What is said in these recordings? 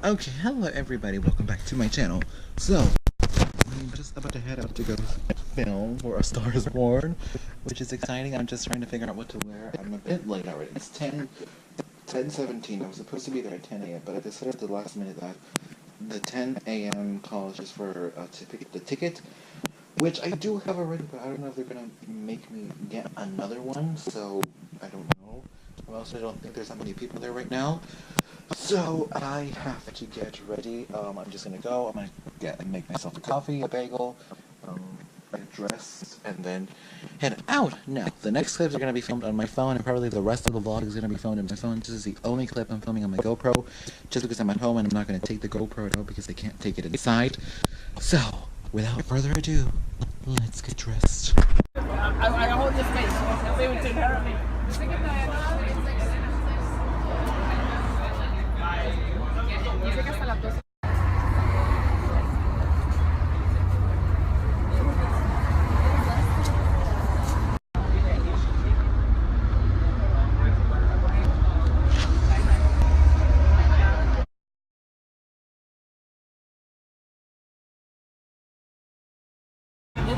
Okay, hello everybody, welcome back to my channel. So, I'm just about to head out to go film for A Star is Born, which is exciting. I'm just trying to figure out what to wear. I'm a bit late already. It's 10:17. I was supposed to be there at 10 a.m., but I decided at the last minute that the 10 a.m. call is just for the ticket, which I do have already, but I don't know if they're gonna make me get another one, so I don't know. Also, I don't think there's that many people there right now. So I have to get ready. I'm just gonna go. I'm gonna make myself a coffee, a bagel, get dressed, and then head out. Now, the next clips are gonna be filmed on my phone, and probably the rest of the vlog is gonna be filmed on my phone. This is the only clip I'm filming on my GoPro, just because I'm at home and I'm not gonna take the GoPro at all because I can't take it inside. So, without further ado, let's get dressed. I hold the space. They would take care of me. Dice que hasta las 12.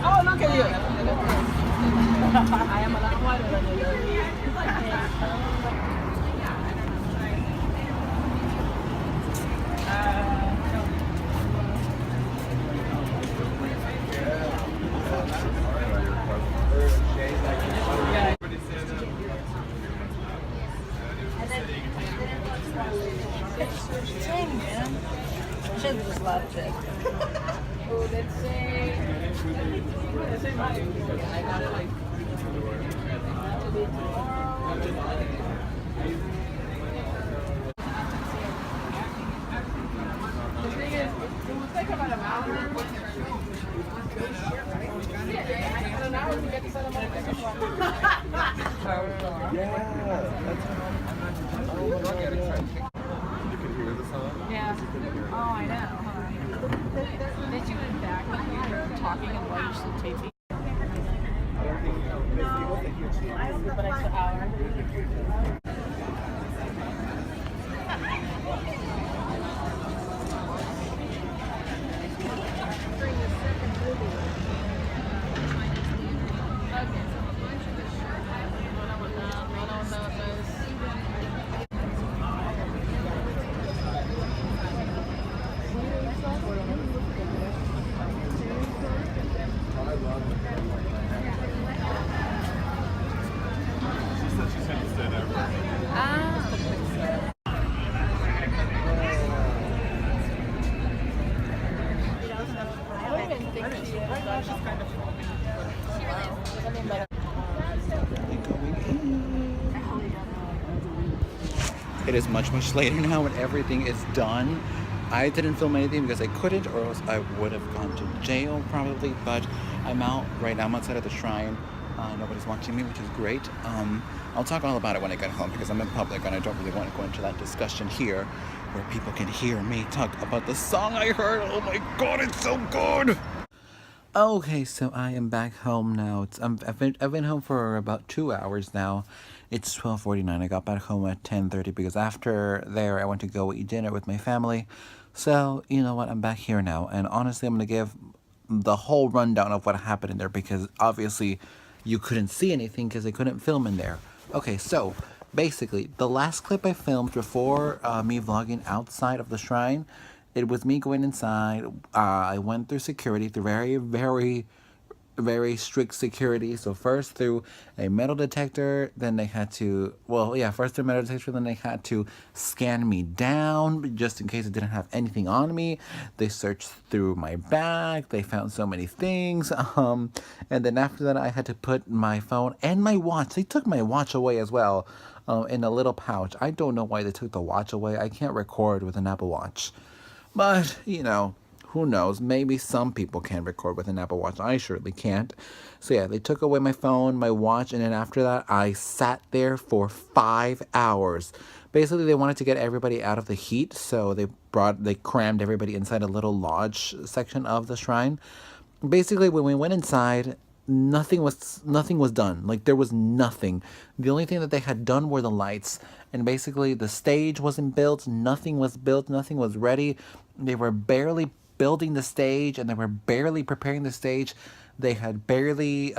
Oh, look at you. I am a lot whiter than you. Dang, man. I should have just left it. Oh, let's say. I got it like. The thing is, it will take about an hour. An hour to get to set them up. Yeah. Oh, I know. Did you in back when you were talking and while you're still taping? But extra hour. It is much later now and everything is done. I didn't film anything because I couldn't, or else I would have gone to jail probably, but I'm out right now. I'm outside of the shrine. Nobody's watching me, which is great. I'll talk all about it when I get home because I'm in public and I don't really want to go into that discussion here where people can hear me talk about the song I heard. Oh my god, it's so good! Okay, so I am back home now. I've been home for about 2 hours now. It's 12:49. I got back home at 10:30 because after there I went to go eat dinner with my family. So, you know what, I'm back here now. And honestly, I'm going to give the whole rundown of what happened in there because obviously you couldn't see anything because I couldn't film in there. Okay, so basically, the last clip I filmed before me vlogging outside of the shrine, it was me going inside. I went through security, through very strict security. So first through a metal detector, then they had to, first through a metal detector, then they had to scan me down just in case I didn't have anything on me. They searched through my bag. They found so many things. And then after that, I had to put my phone and my watch. They took my watch away as well, in a little pouch. I don't know why they took the watch away. I can't record with an Apple Watch. But, you know, who knows? Maybe some people can record with an Apple Watch. I surely can't. So yeah, they took away my phone, my watch, and then after that, I sat there for 5 hours. Basically, they wanted to get everybody out of the heat, so they crammed everybody inside a little lodge section of the shrine. Basically, when we went inside, nothing was done. Like there was nothing. The only thing that they had done were the lights, and basically the stage wasn't built. Nothing was built. Nothing was ready. They were barely building the stage, and they were barely preparing the stage. They had barely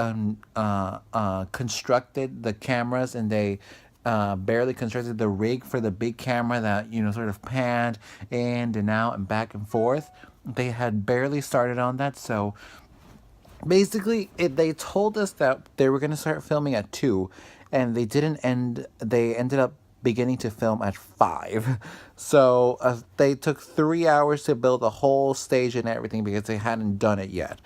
constructed the cameras, and they barely constructed the rig for the big camera that sort of panned in and out and back and forth. They had barely started on that, so basically they told us that they were going to start filming at 2, and they ended up beginning to film at 5. So they took 3 hours to build the whole stage and everything because they hadn't done it yet.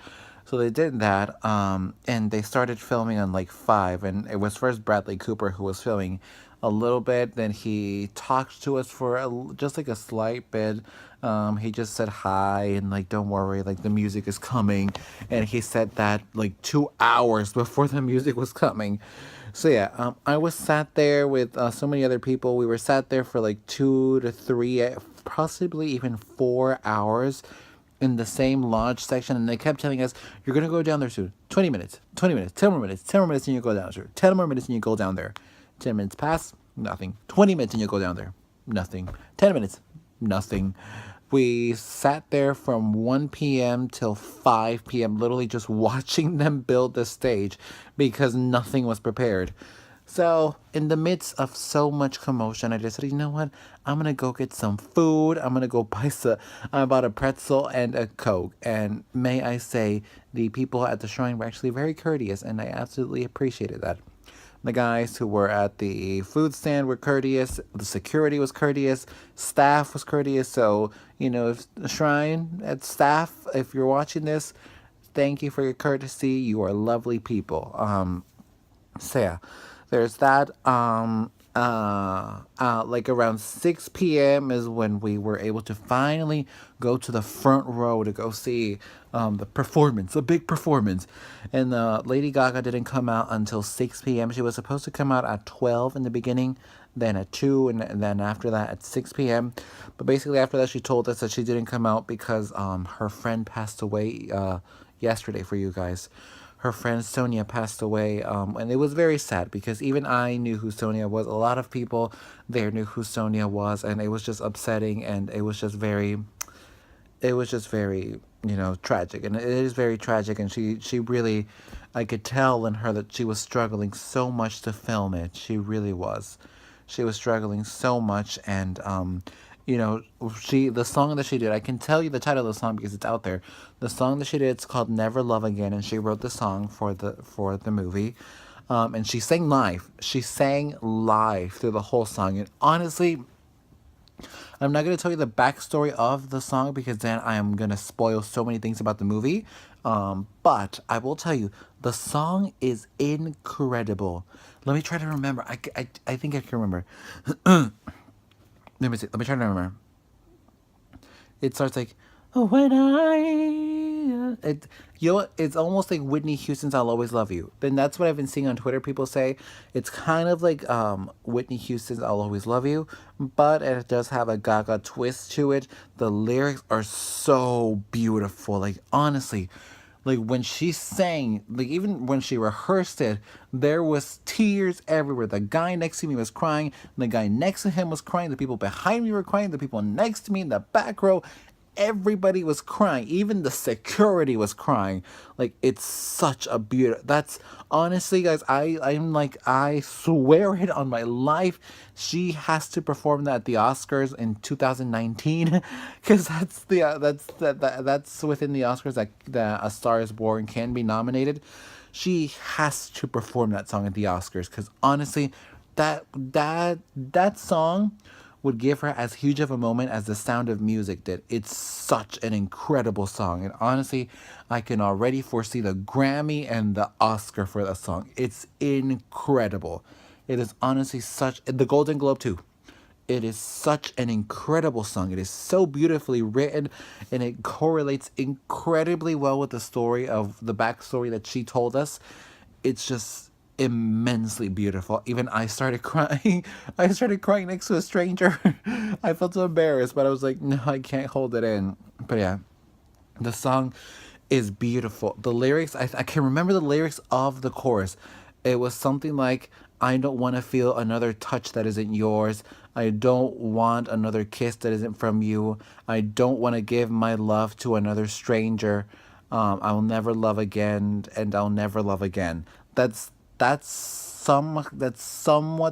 So they did that, and they started filming on like 5, and it was first Bradley Cooper who was filming a little bit. Then he talked to us for just like a slight bit. He just said hi and like, don't worry, like the music is coming. And he said that like 2 hours before the music was coming. So yeah, I was sat there with so many other people. We were sat there for like 2 to 3, possibly even 4 hours in the same launch section, and they kept telling us, "You're gonna go down there soon. 20 minutes, 20 minutes, 10 more minutes, 10 more minutes, and you go down there. 10 more minutes, and you go down there." 10 minutes pass, nothing. 20 minutes, and you go down there, nothing. 10 minutes, nothing. We sat there from 1 p.m. till 5 p.m., literally just watching them build the stage because nothing was prepared. So, in the midst of so much commotion, I just said, you know what? I'm going to go get some food. I'm going to go buy I bought a pretzel and a Coke. And may I say, the people at the shrine were actually very courteous, and I absolutely appreciated that. The guys who were at the food stand were courteous. The security was courteous. Staff was courteous. So, if the shrine at staff, if you're watching this, thank you for your courtesy. You are lovely people. So yeah, there's that. Like around 6 p.m. is when we were able to finally go to the front row to go see the performance, a big performance. And Lady Gaga didn't come out until 6 p.m. She was supposed to come out at 12 in the beginning, then at 2, and then after that at 6 p.m. But basically after that, she told us that she didn't come out because her friend passed away yesterday, for you guys. Her friend Sonia passed away, and it was very sad because even I knew who Sonia was. A lot of people there knew who Sonia was, and it was just upsetting, and it was just very, tragic, and it is very tragic. And she really, I could tell in her that she was struggling so much to film it. She really was. She was struggling so much, and you know, the song that she did, I can tell you the title of the song because it's out there. The song that she did, it's called Never Love Again, and she wrote the song for the movie. And she sang live. She sang live through the whole song. And honestly, I'm not going to tell you the backstory of the song because then I am going to spoil so many things about the movie. But I will tell you, the song is incredible. Let me try to remember. I think I can remember. Let me see. Let me try to remember. It starts like, "Oh, when it's almost like Whitney Houston's "I'll Always Love You." Then that's what I've been seeing on Twitter. People say it's kind of like Whitney Houston's "I'll Always Love You," but it does have a Gaga twist to it. The lyrics are so beautiful. Like honestly, like when she sang, like even when she rehearsed it, there was tears everywhere. The guy next to me was crying, the guy next to him was crying, the people behind me were crying, the people next to me in the back row, everybody was crying. Even the security was crying. Like it's such a beautiful. That's honestly, guys. I'm like, I swear it on my life. She has to perform that at the Oscars in 2019, because that's within the Oscars that A Star Is Born can be nominated. She has to perform that song at the Oscars because honestly, that song would give her as huge of a moment as The Sound of Music did. It's such an incredible song. And honestly, I can already foresee the Grammy and the Oscar for that song. It's incredible. It is honestly the Golden Globe too. It is such an incredible song. It is so beautifully written, and it correlates incredibly well with the story of the backstory that she told us. It's just immensely beautiful. Even I started crying. I started crying next to a stranger. I felt so embarrassed, but I was like, no, I can't hold it in. But yeah, the song is beautiful. The lyrics, I can remember the lyrics of the chorus. It was something like, I don't want to feel another touch that isn't yours. I don't want another kiss that isn't from you. I don't want to give my love to another stranger. I'll never love again, and I'll never love again. That's somewhat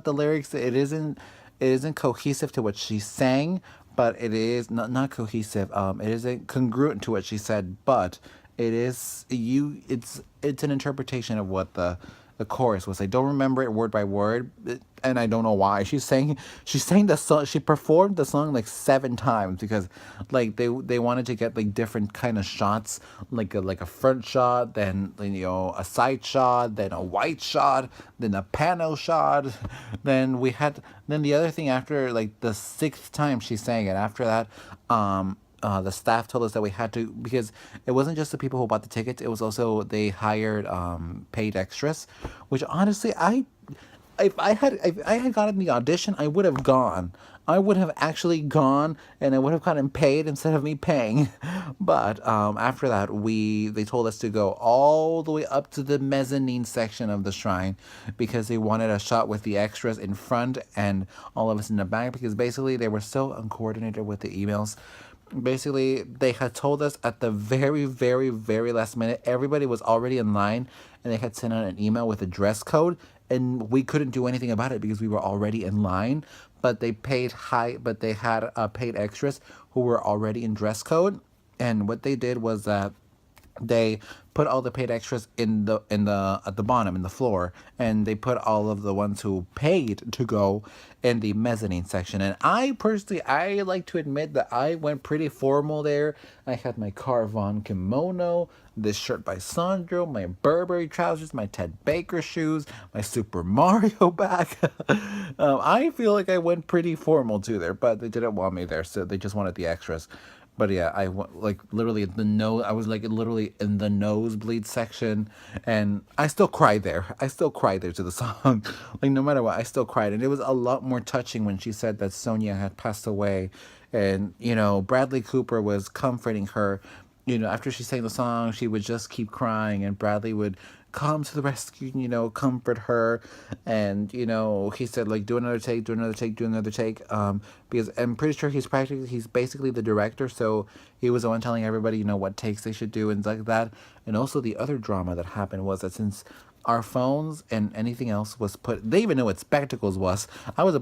the lyrics. It isn't cohesive to what she sang, but it is not cohesive. It isn't congruent to what she said, but it's an interpretation of what the chorus was. I don't remember it word by word, and I don't know why. She sang the song. She performed the song like 7 times because, like, they wanted to get like different kind of shots, like a front shot, then a side shot, then a white shot, then a panel shot. Then the other thing, after like the 6th time she sang it. After that, the staff told us that we had to, because it wasn't just the people who bought the tickets, it was also, they hired paid extras, which honestly, if I had gotten the audition, I would have gone. I would have actually gone, and I would have gotten paid instead of me paying. But after that, they told us to go all the way up to the mezzanine section of the shrine, because they wanted a shot with the extras in front and all of us in the back, because basically they were so uncoordinated with the emails. Basically, they had told us at the very, very, very last minute, everybody was already in line, and they had sent out an email with a dress code, and we couldn't do anything about it because we were already in line. But they had paid extras who were already in dress code, and what they did was that they put all the paid extras in the at the bottom, in the floor, and they put all of the ones who paid to go in the mezzanine section. And I personally, I like to admit that I went pretty formal there. I had my Carvon kimono, this shirt by Sandro, my Burberry trousers, my Ted Baker shoes, my Super Mario bag. I feel like I went pretty formal too there, but they didn't want me there, so they just wanted the extras. But yeah, like literally the nose. I was like literally in the nosebleed section, and I still cried there. I still cried there to the song. Like, no matter what, I still cried, and it was a lot more touching when she said that Sonia had passed away, and Bradley Cooper was comforting her. After she sang the song, she would just keep crying, and Bradley would come to the rescue, comfort her. And, he said, like, do another take, do another take, do another take. Because I'm pretty sure he's basically the director, so he was the one telling everybody, what takes they should do and like that. And also the other drama that happened was that since our phones and anything else was put, they even know what spectacles was. I was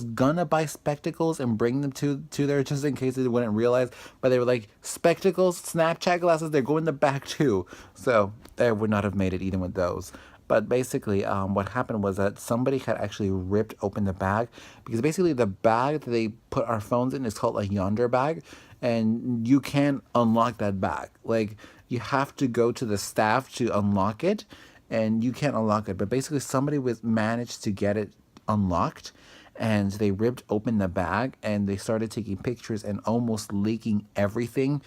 gonna buy spectacles and bring them to there just in case they wouldn't realize, but they were like, spectacles, Snapchat glasses, they're going in the back too. So I would not have made it even with those. But basically, what happened was that somebody had actually ripped open the bag, because basically the bag that they put our phones in is called a Yonder bag, and you can't unlock that bag. Like, you have to go to the staff to unlock it, and you can't unlock it. But basically, somebody managed to get it unlocked, and they ripped open the bag, and they started taking pictures and almost leaking everything.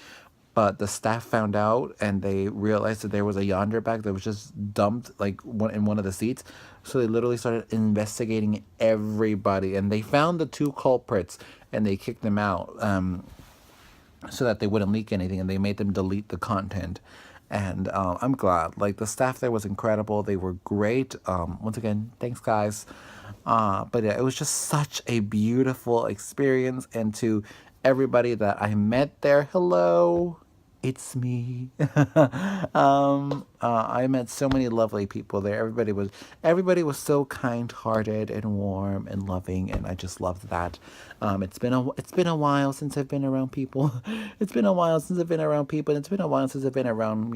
But the staff found out, and they realized that there was a Yonder bag that was just dumped like in one of the seats. So they literally started investigating everybody, and they found the 2 culprits, and they kicked them out, so that they wouldn't leak anything, and they made them delete the content. And I'm glad. Like, the staff there was incredible. They were great. Once again, thanks, guys. But yeah, it was just such a beautiful experience. And to everybody that I met there, hello, it's me. I met so many lovely people there. Everybody was so kind-hearted and warm and loving, and I just loved that. It's been a while since I've been around people. It's been a while since I've been around people, and it's been a while since I've been around,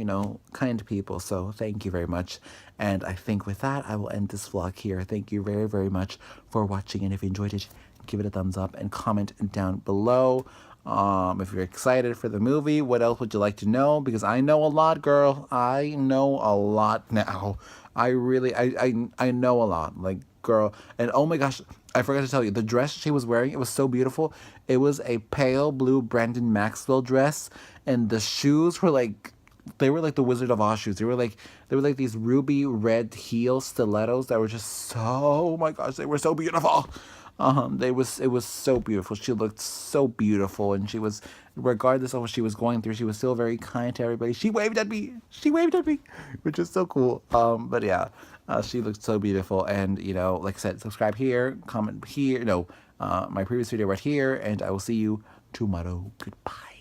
kind people. So thank you very much. And I think with that, I will end this vlog here. Thank you very, very much for watching, and if you enjoyed it, give it a thumbs up and comment down below. If you're excited for the movie, what else would you like to know? Because I know a lot, girl. I know a lot now. I know a lot, like, girl. And oh my gosh, I forgot to tell you, the dress she was wearing, it was so beautiful. It was a pale blue Brandon Maxwell dress, and the shoes were like, they were like the Wizard of Oz shoes. They were like these ruby red heel stilettos that were just so, oh my gosh, they were so beautiful. It was so beautiful. She looked so beautiful, and she was, regardless of what she was going through, she was still very kind to everybody. She waved at me. She waved at me, which is so cool. But yeah, she looked so beautiful, and like I said, subscribe here, comment here. No, my previous video right here, and I will see you tomorrow. Goodbye.